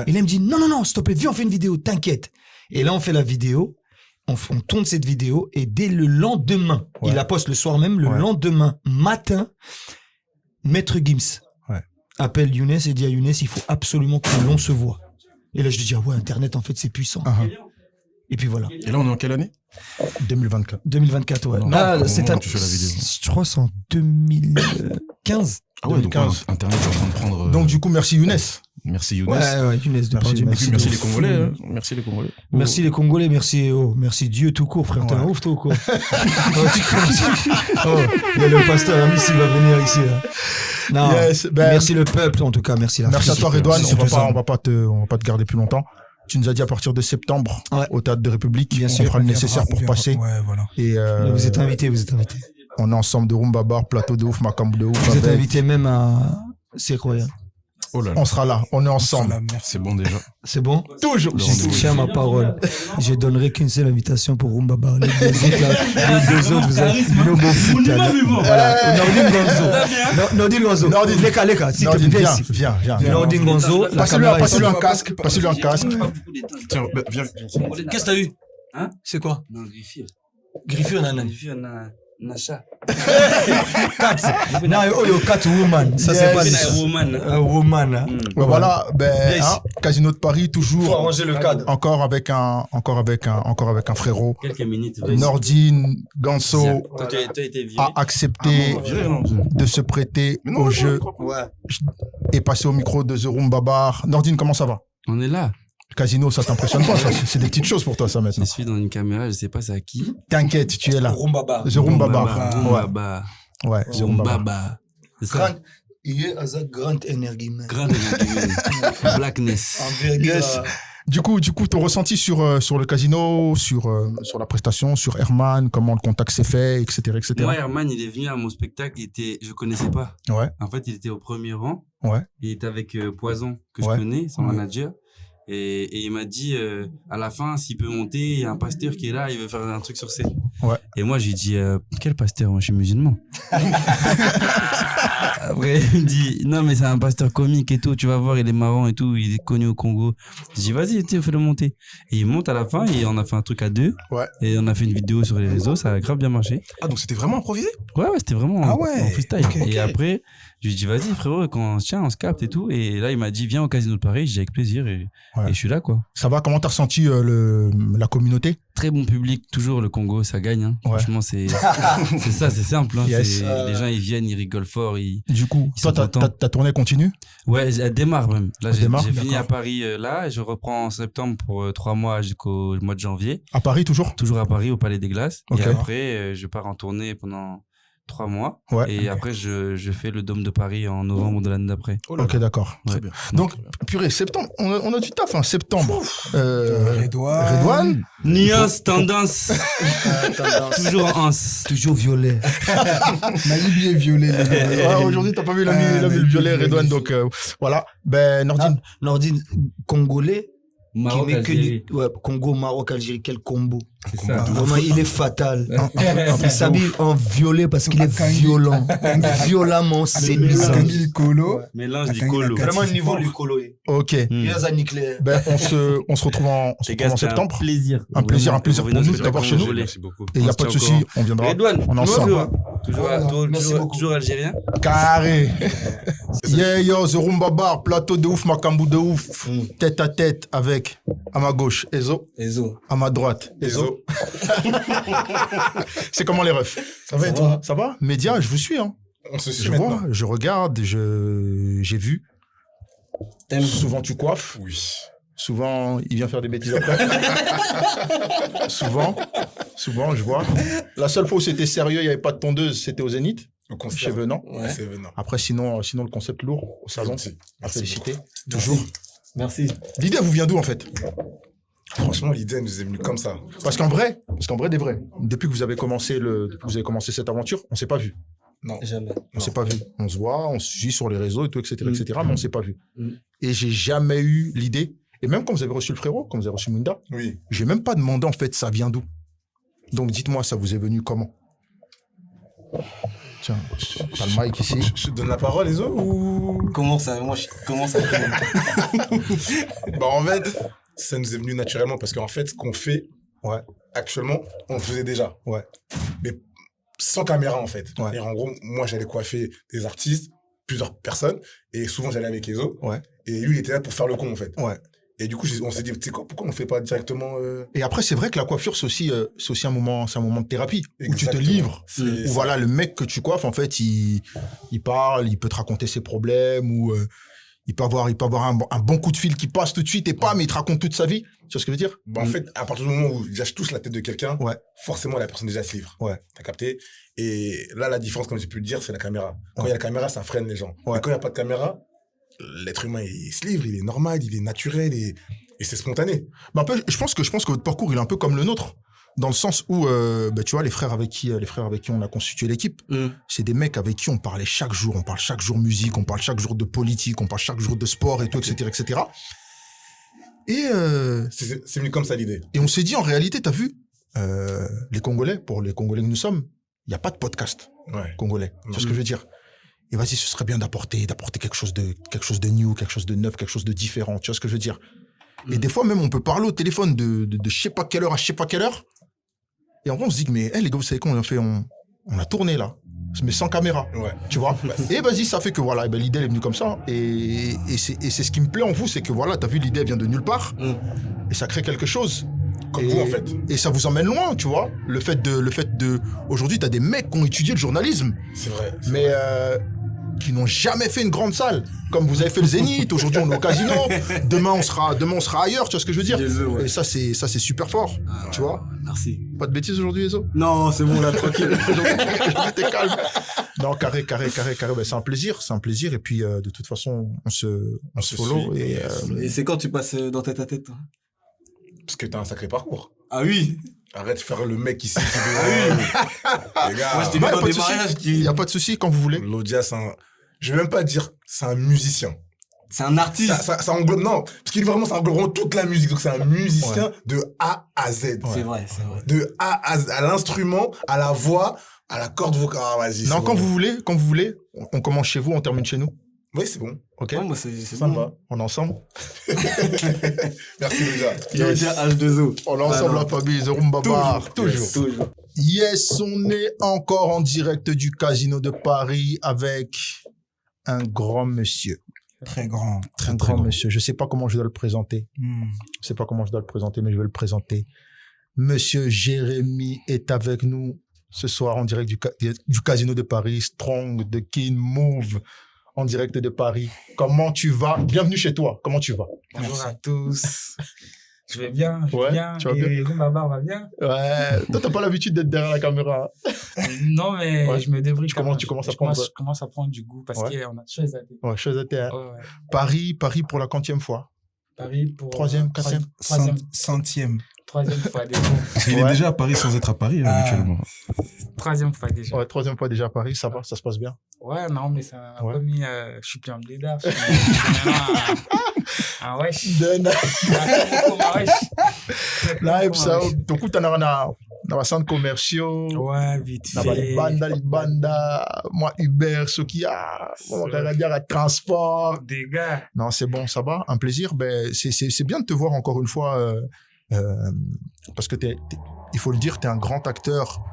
Et là, il me dit, non, s'il te plaît, viens, on fait une vidéo, t'inquiète. Et là, on fait la vidéo, on tourne cette vidéo, et dès le lendemain, il la poste le soir même, le lendemain matin, Maître Gims appelle Younes et dit à Younes, il faut absolument que l'on se voit. Et là, je lui dis, ah ouais, Internet, en fait, c'est puissant. Et puis voilà. Et là, on est en quelle année? 2024. 2024, ouais. Non, Là, tu fais la vidéo. Je crois que c'est en 2015. Ah ouais, 2015. Donc Internet est en train de prendre... Donc du coup, merci Younes. Merci Younes. Ouais, Younes de Pardieu. Merci les Congolais. Hein. Merci les Congolais. Merci les Congolais, merci Dieu tout court, frère. T'es un ouf, toi, quoi. Il y a le pasteur Amis, il va venir ici. Là. Non, merci le peuple, en tout cas, merci la Merci à toi, Redouane. On va pas te garder plus longtemps. Tu nous as dit à partir de septembre, au Théâtre de République, on fera le nécessaire pour passer. Ouais, voilà. Et vous êtes invités. On est ensemble de Rumba Bar, Plateau de ouf, Macambo de ouf. Vous êtes invités même à... C'est incroyable. Oh là là. On sera là, on est ensemble. C'est bon déjà. C'est bon? Toujours. Je tiens ma parole. Je donnerai qu'une seule invitation pour Rumba Bar. Les deux autres, vous êtes no bon foot. Voilà. Nordin Gonzo. Leka, s'il te plaît. Viens. Nordin Gonzo. Passe-lui un casque. Tiens, viens. Qu'est-ce que t'as eu? Hein? C'est quoi? Non, Griffier. Griffier, on a Nacha. Non, Catwoman. Ça, c'est pas Woman. Voilà, Casino de Paris, toujours. Faut arranger le cadre. Encore avec un frérot. Quelques minutes. Nordin Gonzo a accepté de se prêter au jeu et passer au micro de The Rumba Bar. Nordin, comment ça va? On est là. Casino, ça t'impressionne pas, ça? C'est des petites choses pour toi, ça, maintenant. Je suis dans une caméra, je sais pas c'est à qui. T'inquiète, tu es là. Rumba Bar. The Rumba Bar. Ouais, The Rumba Bar. Il est à sa grande énergie, man. Grande énergie, Blackness. Du coup, ton ressenti sur le casino, sur la prestation, sur Herman, comment le contact s'est fait, etc. Moi, Herman, il est venu à mon spectacle, je connaissais pas. Ouais. En fait, il était au premier rang. Ouais. Il était avec Poison, que je connais, son manager. Et il m'a dit, à la fin, s'il peut monter, il y a un pasteur qui est là, il veut faire un truc sur scène. Ouais. Et moi, j'ai dit, quel pasteur? Moi, je suis musulman. Après, il me dit, non, mais c'est un pasteur comique et tout, tu vas voir, il est marrant et tout, il est connu au Congo. J'ai dit, vas-y, fais-le monter. Et il monte à la fin, et on a fait un truc à deux. Ouais. Et on a fait une vidéo sur les réseaux, ça a grave bien marché. Ah, donc c'était vraiment improvisé? Ouais, c'était vraiment en freestyle. Et après, je lui ai dit, vas-y, frérot, quand on se capte et tout. Et là, il m'a dit, viens au Casino de Paris. J'ai dit, avec plaisir. Et je suis là, quoi. Ça va? Comment t'as ressenti la communauté? Très bon public. Toujours, le Congo, ça gagne. Hein. Ouais. Franchement, c'est ça, c'est simple. Hein. Yes. Les gens, ils viennent, ils rigolent fort. Du coup, toi, ta tournée continue? Ouais, elle démarre même. Là, j'ai fini à Paris, là. Et je reprends en septembre pour 3 mois jusqu'au mois de janvier. À Paris, toujours? Toujours à Paris, au Palais des Glaces. Okay. Et après, je pars en tournée pendant 3 mois. Ouais. Et après, je fais le Dôme de Paris en novembre de l'année d'après. Ok, d'accord. Ouais. Très bien. Donc, purée, septembre, on a du taf, hein, septembre. Redouane. Nuance, tendance. Toujours en ans. Toujours violet. Naïbi est violet. Aujourd'hui, t'as pas vu le violet, Redouane. Donc, voilà. Nordin, Congolais. Maroc, qui met Algérie. Congo, Maroc, Algérie, quel combo. C'est ça. Vraiment, il est fatal. Il s'habille en violet parce qu'il est violent. Violemment séduisant. Mélange du colo. Vraiment, le niveau du colo. Ok. On se retrouve en septembre. Un plaisir pour nous d'avoir chez nous. Merci beaucoup. Et il n'y a pas de souci, on viendra. Redouane, on est ensemble. Toujours algérien. Carré. Yo, The Rumba Bar, plateau de ouf, Macambo de ouf. Tête à tête avec, à ma gauche, Ezo. À ma droite, Ezo. C'est comment les refs? Ça va et toi? Ça va? Média, je vous suis. Hein. On se suit je maintenant. vois, je regarde, j'ai vu. Souvent tu coiffes. Oui. Souvent, il vient faire des bêtises après. Souvent, je vois. La seule fois où c'était sérieux, il n'y avait pas de tondeuse, c'était au Zénith. Chez Venant. Ouais, c'est Venant. Après, sinon, le concept lourd au salon. Merci. Félicité. Toujours. Merci. L'idée, elle vous vient d'où, en fait? Franchement, l'idée, elle nous est venue comme ça. Parce qu'en vrai, des vrais, depuis que vous avez commencé cette aventure, on s'est pas vu. Non. Jamais. On s'est pas vu. On se voit, on se suit sur les réseaux et tout, etc., mais on s'est pas vu. Et j'ai jamais eu l'idée. Et même quand vous avez reçu le frérot, quand vous avez reçu Munda, j'ai même pas demandé, en fait, ça vient d'où. Donc, dites-moi, ça vous est venu comment? Tiens, t'as le mic ici. Je te donne la parole, les autres, ou... Comment ça? Moi, comment ça? Bah, en fait, ça nous est venu naturellement parce qu'en fait, ce qu'on fait, actuellement, on le faisait déjà. Ouais. Mais sans caméra, en fait. Ouais. Et en gros, moi, j'allais coiffer des artistes. plusieurs personnes. Et souvent, j'allais avec Ezo. Ouais. Et lui, il était là pour faire le con, en fait. Ouais. Et du coup, on s'est dit, tu sais quoi, pourquoi on fait pas directement... Et après, c'est vrai que la coiffure, c'est aussi un moment de thérapie. Exactement. Où tu te livres. Où voilà, le mec que tu coiffes, en fait, il parle, il peut te raconter ses problèmes, ou il peut avoir un bon coup de fil qui passe tout de suite, et pas, mais il te raconte toute sa vie. Tu vois ce que je veux dire? En fait, à partir du moment où j'achète tous la tête de quelqu'un, forcément, la personne déjà se livre. Ouais. T'as capté? Et là, la différence, comme j'ai pu le dire, c'est la caméra. Quand il y a la caméra, ça freine les gens. Ouais. Mais quand il n'y a pas de caméra, l'être humain, il se livre, il est normal, il est naturel, et c'est spontané. Bah, je pense que votre parcours, il est un peu comme le nôtre. Dans le sens où, tu vois, les frères avec qui on a constitué l'équipe, c'est des mecs avec qui on parlait chaque jour. On parle chaque jour musique, on parle chaque jour de politique, on parle chaque jour de sport et tout, etc., etc. Et c'est venu comme ça l'idée. Et on s'est dit, en réalité, t'as vu, les Congolais, pour les Congolais que nous sommes, il n'y a pas de podcast congolais. Tu vois ce que je veux dire? Et vas-y, ce serait bien d'apporter quelque chose de new, quelque chose de neuf, quelque chose de différent. Tu vois ce que je veux dire? Et des fois, même, on peut parler au téléphone de je sais pas quelle heure à je sais pas quelle heure. Et en vrai, on se dit que, mais, les gars, vous savez quoi, on a tourné, là. Mais sans caméra. Ouais. Tu vois? Et vas-y, ça fait que, voilà, et ben, l'idée, elle est venue comme ça. Et c'est ce qui me plaît en vous, c'est que, voilà, t'as vu, l'idée, elle vient de nulle part. Et ça crée quelque chose. Comme vous, en fait. Et ça vous emmène loin, tu vois? Le fait de, aujourd'hui, t'as des mecs qui ont étudié le journalisme. C'est vrai. Mais, qui n'ont jamais fait une grande salle. Comme vous avez fait le Zénith, aujourd'hui on est au Casino, demain on sera ailleurs, tu vois ce que je veux dire? Et ça c'est super fort, tu vois? Merci. Pas de bêtises aujourd'hui, Ezo? Non, c'est bon là, tranquille. Aujourd'hui t'es calme. Non, carré, ben, c'est un plaisir, et puis de toute façon on se follow. Et c'est quand tu passes dans tête à tête, toi? Parce que t'as un sacré parcours. Ah oui. Arrête de faire le mec ici. Les gars. Moi, je t'ai mis dans des mariages qui... Il n'y a pas de souci, quand vous voulez. L'Odia, je vais même pas dire, c'est un musicien. C'est un artiste. Ça englobe, non, parce qu'il vraiment, ça englobe vraiment toute la musique. Donc c'est un musicien de A à Z. C'est vrai. De A à Z, à l'instrument, à la voix, à la corde vocale. Ah, vas-y. Non, quand vous voulez, on commence chez vous, on termine chez nous. Oui, c'est bon. Ok. Ouais, moi, c'est sympa. Bon. On est ensemble. Merci, Lodia. Lodia H2O. On est ensemble, la famille, Rumba Bar. Toujours. Yes, on est encore en direct du Casino de Paris avec un grand monsieur. Très grand. Très grand monsieur. Je sais pas comment je dois le présenter. Je sais pas comment je dois le présenter, mais je vais le présenter. Monsieur Jérémy est avec nous ce soir en direct du Casino de Paris. Strong, The King, Move. En direct de Paris. Comment tu vas? Bienvenue chez toi. Comment tu vas? Bonjour à tous. Je vais bien, Tu vas bien? Ma barre va bien? Ouais. Toi, t'as pas l'habitude d'être derrière la caméra. Non, mais je me débrouille. Tu commences à prendre... Je commence à prendre du goût parce qu'on a choses à dire. Ouais, choses à dire. Paris pour la quantième fois? Paris pour... Troisième, quatrième? Centième. Troisième fois déjà. Parce qu'il est déjà à Paris sans être à Paris, habituellement. Troisième fois déjà. Ouais, troisième fois déjà à Paris, ça va, ça se passe bien. Ouais, non, mais ça a pas mis... je suis plus en blédard. Ah ouais. Là, ça, donc, tu as un centre commercial. Ouais, vite fait. Les banda, moi, Uber, ce qui a, on va dire, à transport. Des gars. Non, c'est bon, ça va, un plaisir. Ben, c'est bien de te voir encore une fois, parce que il faut le dire, tu es un grand acteur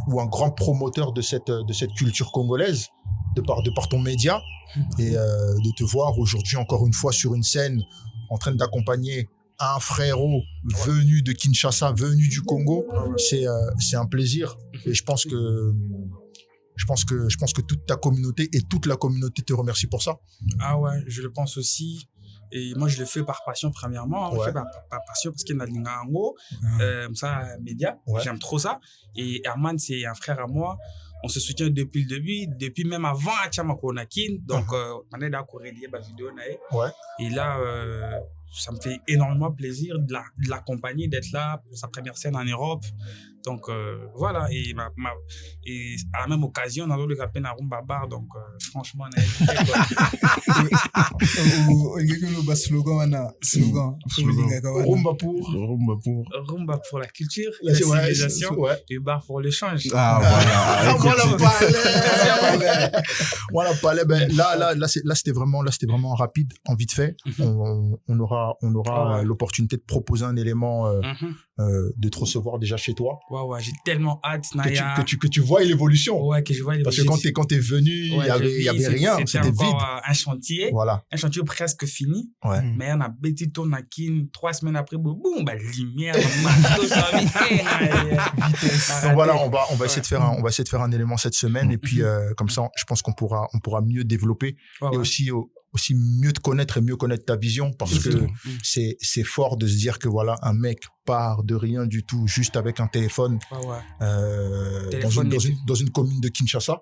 ou un grand promoteur de cette culture congolaise de par ton média, et de te voir aujourd'hui encore une fois sur une scène en train d'accompagner un frérot venu de Kinshasa, venu du Congo, c'est un plaisir, et je pense que toute ta communauté et toute la communauté te remercie pour ça. Ah ouais, je le pense aussi. Et moi, je le fais par passion, premièrement. Je le fais par passion parce qu'il y a une lingo, ça, média. J'aime trop ça. Et Herman, c'est un frère à moi. On se soutient depuis le début, depuis même avant Achamako Nakin. Donc, on est d'accord avec la vidéo. Et là, ça me fait énormément plaisir de l'accompagner, d'être là pour sa première scène en Europe. Donc, voilà. Et à la même occasion, on a eu le capitaine à Rumba Bar. Donc, franchement, on a Rumba pour la culture, la civilisation, et Bar pour l'échange. Ah, voilà. Voilà, ben, là, c'était vraiment rapide, en vite fait. On aura aura l'opportunité de proposer un élément, de te recevoir déjà chez toi. Ouais, j'ai tellement hâte, Naya. Que tu vois l'évolution. Ouais, que je vois l'évolution. Parce que quand t'es venu, il y avait rien. C'était vide. Un chantier. Voilà. Un chantier presque fini. Ouais. Mais on a bêti ton akin 3 semaines après, boum, bah, lumière, Donc voilà, on va essayer de faire un élément cette semaine et puis comme ça, je pense qu'on pourra mieux développer et aussi mieux te connaître et mieux connaître ta vision parce que c'est fort de se dire que voilà, un mec part de rien du tout juste avec un téléphone, dans une commune de Kinshasa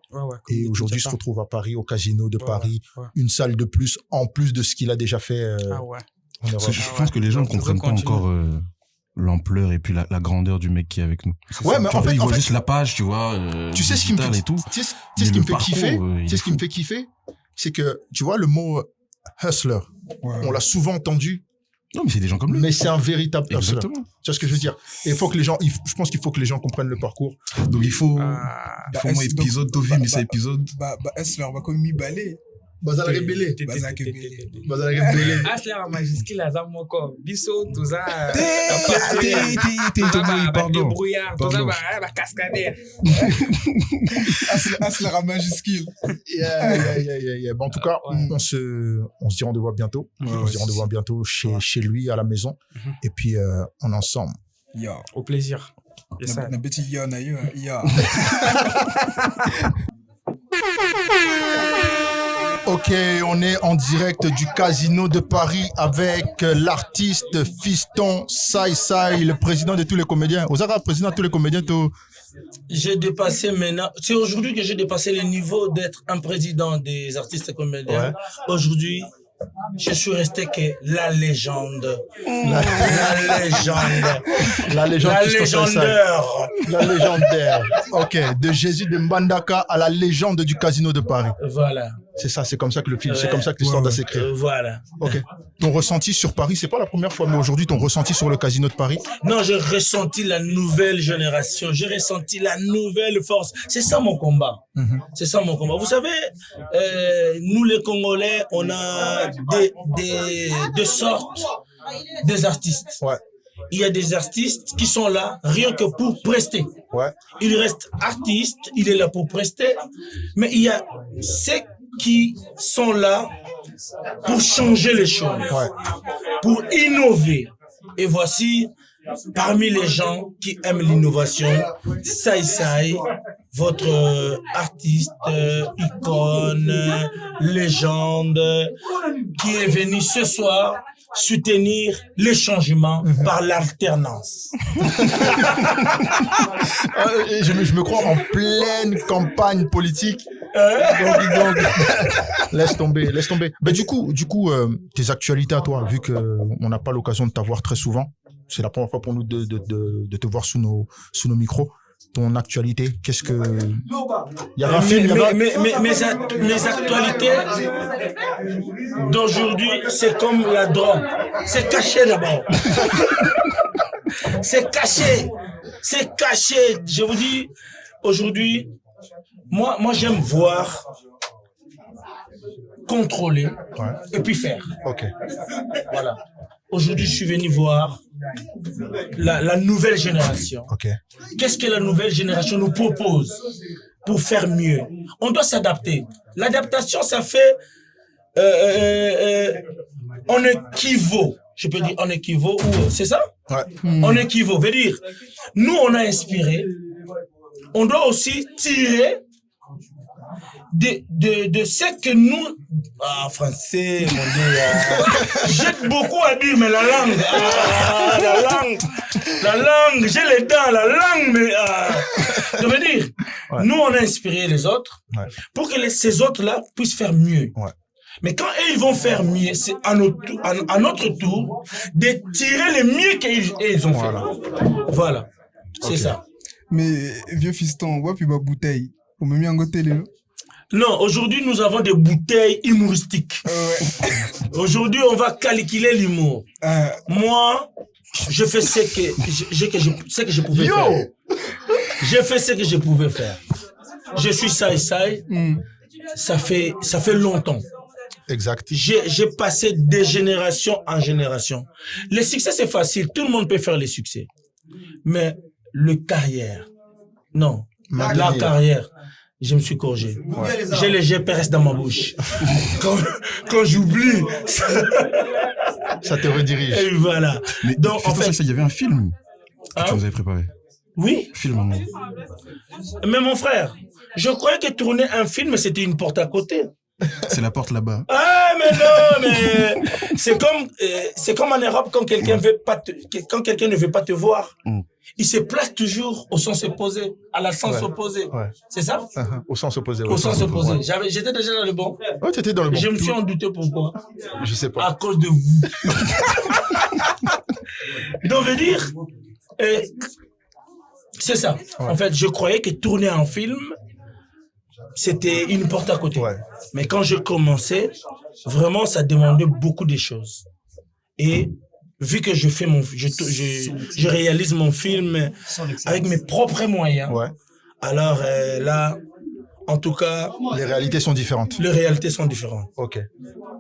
et aujourd'hui se retrouve à Paris, au Casino de Paris, une salle de plus en plus de ce qu'il a déjà fait en Europe. Je pense que les gens ne comprennent pas encore l'ampleur et puis la grandeur du mec qui est avec nous. Ouais, mais en fait, ils voient juste la page, tu vois. Tu sais ce qui me fait kiffer? Tu sais ce qui me fait kiffer? C'est que, tu vois, le mot hustler, on l'a souvent entendu. Non, mais c'est des gens comme lui. Mais c'est un véritable hustler. Exactement. Tu vois ce que je veux dire? Et je pense qu'il faut que les gens comprennent le parcours. Donc il faut moins épisode, Tovi, mais c'est épisode. Hustler, on va comme mi-balé. Bazala Rebele. Hustler en majuscule, à Zamoko. Bisso, tout ça. Pardon. Brouillard, tout ça, la cascade. Hustler en majuscule. Yeah. Bon, en tout cas, on se dit rendez-vous bientôt. On se dit rendez-vous bientôt chez lui, à la maison. Et puis, on est ensemble. Au plaisir. Un petit yon ailleurs. Ok, on est en direct du Casino de Paris avec l'artiste Fiston Sai, le président de tous les comédiens. Vous êtes président de tous les comédiens, J'ai dépassé maintenant. C'est aujourd'hui que j'ai dépassé le niveau d'être un président des artistes comédiens. Aujourd'hui, je suis resté que la légende. La légendaire. Ok, de Jésus de Mbandaka à la légende du Casino de Paris. Voilà. C'est ça, c'est comme ça que le film, c'est comme ça que l'histoire doit s'écrire. Voilà. Ok. Ton ressenti sur Paris, c'est pas la première fois, mais aujourd'hui, ton ressenti sur le Casino de Paris? Non, j'ai ressenti la nouvelle génération, j'ai ressenti la nouvelle force. C'est ça mon combat. C'est ça mon combat. Vous savez, nous les Congolais, on a de sortes des artistes. Ouais. Il y a des artistes qui sont là rien que pour prester. Ouais. Il reste artiste, il est là pour prester, mais il y a ceux qui sont là pour changer les choses, pour innover. Et voici, parmi les gens qui aiment l'innovation, Sai, votre artiste, icône, légende, qui est venu ce soir soutenir les changements par l'alternance. Je me crois en pleine campagne politique. Donc, laisse tomber. Mais du coup, tes actualités à toi, vu que on n'a pas l'occasion de t'avoir très souvent, c'est la première fois pour nous de te voir sous nos micros. Ton actualité, qu'est-ce que... Il y a un film... Mes actualités d'aujourd'hui, c'est comme la drogue. C'est caché d'abord. C'est caché. Je vous dis, aujourd'hui, moi j'aime voir, contrôler et puis faire. Ok. Voilà. Aujourd'hui, je suis venu voir la nouvelle génération. Okay. Qu'est-ce que la nouvelle génération nous propose pour faire mieux? On doit s'adapter. L'adaptation, ça fait... on équivaut. Je peux dire on équivaut, c'est ça? On équivaut. Veut dire, nous, on a inspiré. On doit aussi tirer de ce que nous... Ah, français, mon Dieu. J'ai beaucoup à dire, mais la langue. La langue, j'ai les dents, la langue, mais... Ça veut dire, nous, on a inspiré les autres pour que ces autres-là puissent faire mieux. Mais quand ils vont faire mieux, c'est à notre tour de tirer le mieux qu'ils ont fait. Voilà. C'est ça. Mais, vieux fiston, ouais, puis ma bouteille. On me met en côté, là. Non, aujourd'hui, nous avons des bouteilles humoristiques. Aujourd'hui, on va calculer l'humour. Moi, je fais ce que je pouvais faire. J'ai fait ce que je pouvais faire. Je suis Sai. Ça fait longtemps. Exact. J'ai passé de génération en génération. Le succès, c'est facile. Tout le monde peut faire les succès. Mais le carrière, non. La carrière, je me suis corrigé. Ouais. J'ai le GPS dans ma bouche. quand j'oublie, ça te redirige. Et voilà. Mais donc, en fait, il y avait un film que tu nous avais préparé. Oui. Film, maman. Mais mon frère, je croyais que tourner un film, c'était une porte à côté. C'est la porte là-bas. Ah, mais non, mais c'est comme en Europe quand quelqu'un ne veut pas te voir. Il se place toujours au sens opposé, à la sens opposé. Ouais. C'est ça? Au sens opposé. Au sens opposé. Ouais. J'étais déjà dans le bon. Ouais, tu étais dans le bon. Je me suis en douté pourquoi. Je sais pas. À cause de vous. Donc, veut dire, c'est ça. Ouais. En fait, je croyais que tourner un film, c'était une porte à côté. Ouais. Mais quand je commençais, vraiment, ça demandait beaucoup de choses. Et vu que je fais je réalise mon film avec mes propres moyens, ouais. Alors là, en tout cas... Les réalités sont différentes. Les réalités sont différentes. Ok,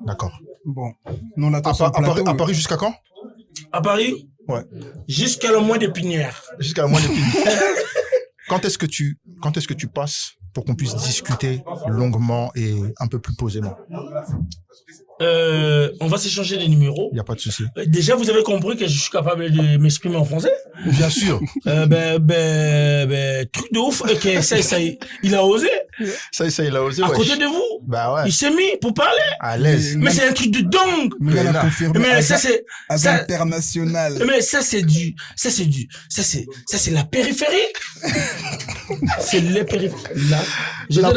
d'accord. Bon, nous on attend à Paris jusqu'à quand? À Paris? Ouais. Jusqu'à le mois de Pinière. Jusqu'à le mois de Pinière. Quand est-ce que tu passes pour qu'on puisse discuter longuement et un peu plus posément? On va s'échanger des numéros. Il n'y a pas de souci. Déjà, vous avez compris que je suis capable de m'exprimer en français? Bien sûr. Truc de ouf. Okay, ça, il a osé. Ça, il a osé. À côté de vous. Bah ouais. Il s'est mis pour parler. À l'aise. Mais c'est un truc de dingue. Mais il a confirmé. Mais ça, c'est. International. Mais ça, c'est la périphérie. C'est les périphériques. Là. J'étais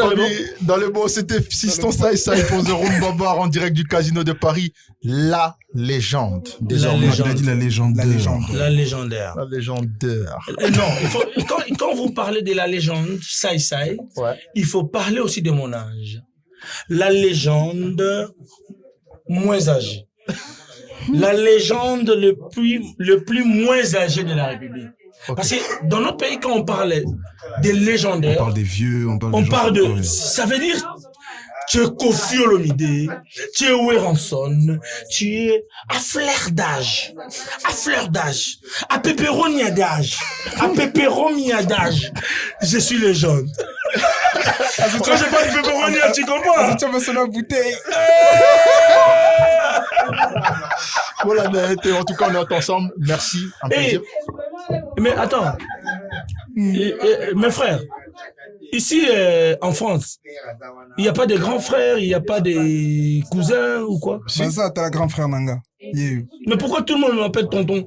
dans le bon, c'était Fiston ça pour The Room Babar en direct du Casino de Paris. La légende. Désormais, on a dit la légendaire. La légendaire. La légendaire. Non, quand vous parlez de la légende, ouais. Il faut parler aussi de mon âge. La légende moins âgée. La légende le plus moins âgé de la République. Okay. Parce que dans notre pays, quand on parle des légendaires, on parle des vieux, on parle de... Ça veut dire, tu es Kofi Olomide, tu es Weranson, tu es à fleur d'âge, à pépéronia d'âge, je suis légende. Quand je parle de pépéronia, tu comprends? Tu vas sur la bouteille. Voilà, en tout cas, on est ensemble. Merci, un plaisir. Mais attends, mes frères, ici en France, il n'y a pas de grands frères, il n'y a pas de cousins ou quoi? C'est ça, t'as la grand frère Nanga. Yeah. Mais pourquoi tout le monde m'appelle tonton?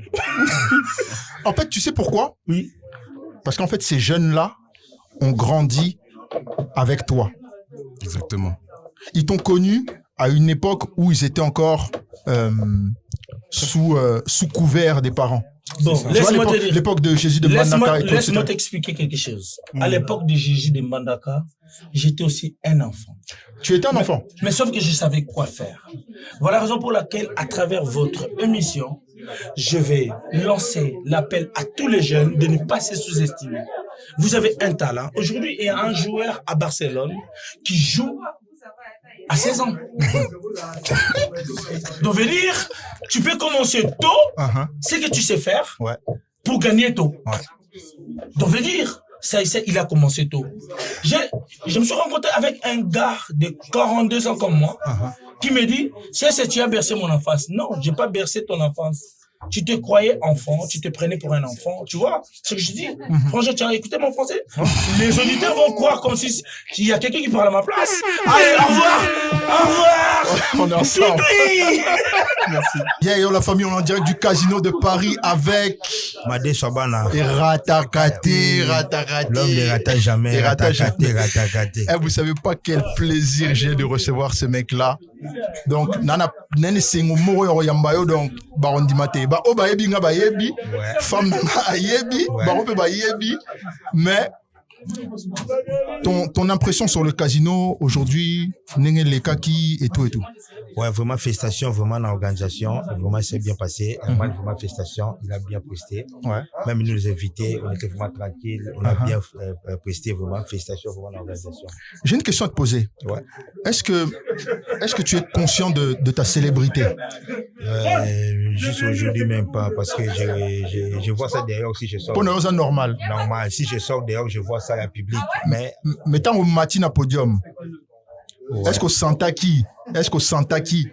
En fait, tu sais pourquoi? Oui. Parce qu'en fait, ces jeunes-là ont grandi avec toi. Exactement. Ils t'ont connu à une époque où ils étaient encore sous couvert des parents. Bon, laisse-moi te dire. L'époque de Jésus de Mbandaka. Laisse-moi t'expliquer quelque chose. À l'époque de Jésus de Mbandaka, j'étais aussi un enfant. Tu étais un enfant? Mais sauf que je savais quoi faire. Voilà la raison pour laquelle, à travers votre émission, je vais lancer l'appel à tous les jeunes de ne pas se sous-estimer. Vous avez un talent. Aujourd'hui, il y a un joueur à Barcelone qui joue à 16 ans. Donc, veut dire, tu peux commencer tôt, ce que tu sais faire, pour gagner tôt. Donc, veut dire, ça, il a commencé tôt. Je me suis rencontré avec un gars de 42 ans comme moi, qui me dit, c'est tu as bercé mon enfance. Non, j'ai pas bercé ton enfance. Tu te croyais enfant, tu te prenais pour un enfant, tu vois ce que je dis. Franchement, tu as écouté mon français. Les auditeurs vont croire comme si il y a quelqu'un qui parle à ma place. Allez, au revoir. Au revoir. On est ensemble. Merci. Yeah, la famille, on est en direct du Casino de Paris avec Madé Sabana. Et Ratakate. L'homme ne rata jamais. Ratakate. Vous savez pas quel plaisir j'ai de recevoir ce mec-là. Donc, nana sengo moko yo yambayo donc barondimate ba o bayebi nga bayebi femme bayebi ba on peut bayebi mais ton impression sur le casino aujourd'hui nenge les kaki et tout Ouais, vraiment félicitations, vraiment dans l'organisation. Vraiment, c'est bien passé. Vraiment, félicitations. Il a bien presté. Ouais. Même il nous a invités, on était vraiment tranquille. On a bien presté, vraiment. Félicitations, vraiment dans l'organisation. J'ai une question à te poser. Ouais. Est-ce que tu es conscient de ta célébrité? Juste aujourd'hui, même pas, parce que je vois ça derrière si je sors. Pour une raison normale. Normal. Si je sors dehors, je vois ça en public. Mais tant au matin à podium, ouais. Est-ce qu'au Santaki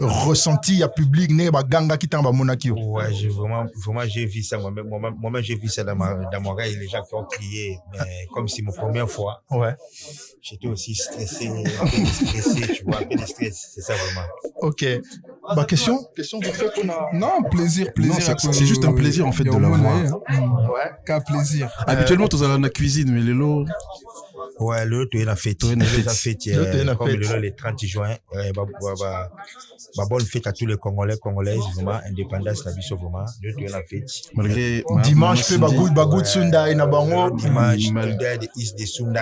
ressenti à public né ba ganga qui tamba monaki? Ouais, vraiment j'ai vu ça moi-même j'ai vu ça dans mon oreille, les gens qui ont crié, mais comme c'est ma première fois. Ouais. J'étais aussi stressé, un peu stressé, tu vois, un peu de stress, c'est ça vraiment. OK. Bah question vous faites qu'on a. Non, plaisir. Non, c'est juste un plaisir en fait de la voir. Ouais. Qu'un plaisir. Habituellement, tu as la cuisine, mais les lots. Ouais, le tu es la fête. Comme le 30 juin, bonne fête à tous les Congolais, Congolaises, vraiment, indépendance, la biso, vraiment. Le tu es la fête. Malgré. Dimanche, tu bagout Sundai, na bango. Dimanche, Sundai, de Is de Sundai.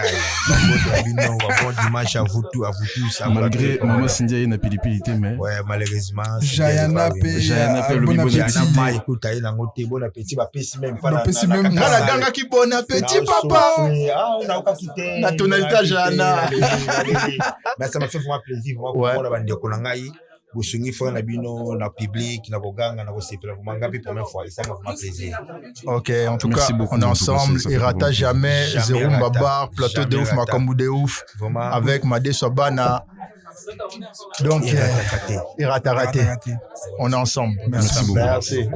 Bon dimanche à vous tous. Malgré Maman Cindy, il n'a pas de mais. Ouais, malheureusement. Jayana Paye, bon appétit. Écoute, il a un bon appétit, va payer même pas. La ganga qui bon appétit, papa. Ah, on a pas quitté. La tonalité Jana. Mais ça m'a fait vraiment plaisir, vraiment, pour la bande de Konangaï. Boussungi fait un abino, na public, na boganga, na bosepela, vraiment, gapi première fois, et ça m'a fait plaisir. Ok, en tout cas, on est ensemble, Irata jamais, Zéro Mbabar, Plateau de ouf, Makambu de ouf, avec Madé Sobana. Donc, Irata raté. On est ensemble. Merci beaucoup. Merci.